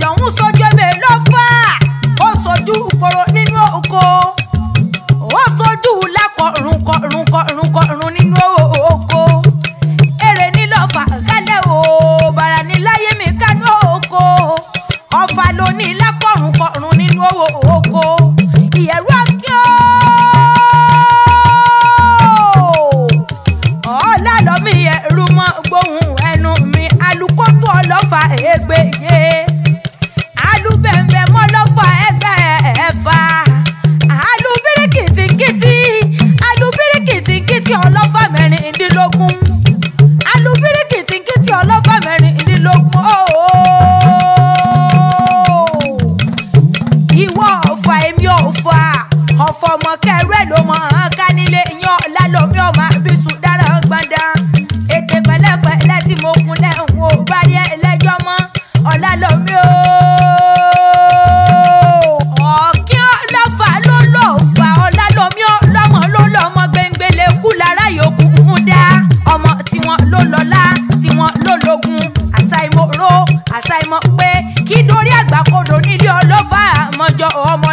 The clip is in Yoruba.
àjọ̀hún sójú ebè lọ́fà ó sojú ìpòrò nínú oko ó sojú lákọ̀ọ̀rùn nínú oko èrè ní lọ́fà kálẹ̀ o bàrà ní láyé mi kánú oko Ọ̀fà ló ní lákọ̀ọ̀rùn nínú oko ìyẹ̀rú akíọ́ ọ̀la lọ́mí ẹ̀rú mọ́ gbóhùn ẹnu mi alukótó ọlọ́fà ègbèje alubẹ̀m̀bẹ̀ mọ́ lọ́fà ẹgbẹ́ ẹ̀fà alubirikìtìkìtì ọlọ́fà mẹ́rìndínlógún alubirikìtìkìtì ọlọ́fà mẹ́rìndínlógún ìwọ Ọ̀fà èmi Ọ̀fà Ọ̀fà ọmọ kẹrù ẹ̀ ló mọ̀ ọ́n ká nílé yan ọ̀la lómi ọmọ àbísù dára gbọ̀ndàn ètè pẹ̀lẹ́pẹ̀lẹ́ tí mo kunlẹ̀ ń wo bá rí ẹlẹ́jọ́ mọ́ ọ̀la lómi o. ọ̀kí ọlọ́fà ló lọ́ọ̀fà ọ̀la lómi ọlọ́mọ ló lọ́mọ gbẹ̀ngbẹ̀lẹ̀ kú lára yòókù ń dá ọmọ tiwọn ló lọ́lá tiwọn ló lógun àṣàìmọ̀ ro àṣàìmọ̀ pé kí dorí àgbàkodò nílé ọlọ́fà àmọ́jọ ọmọ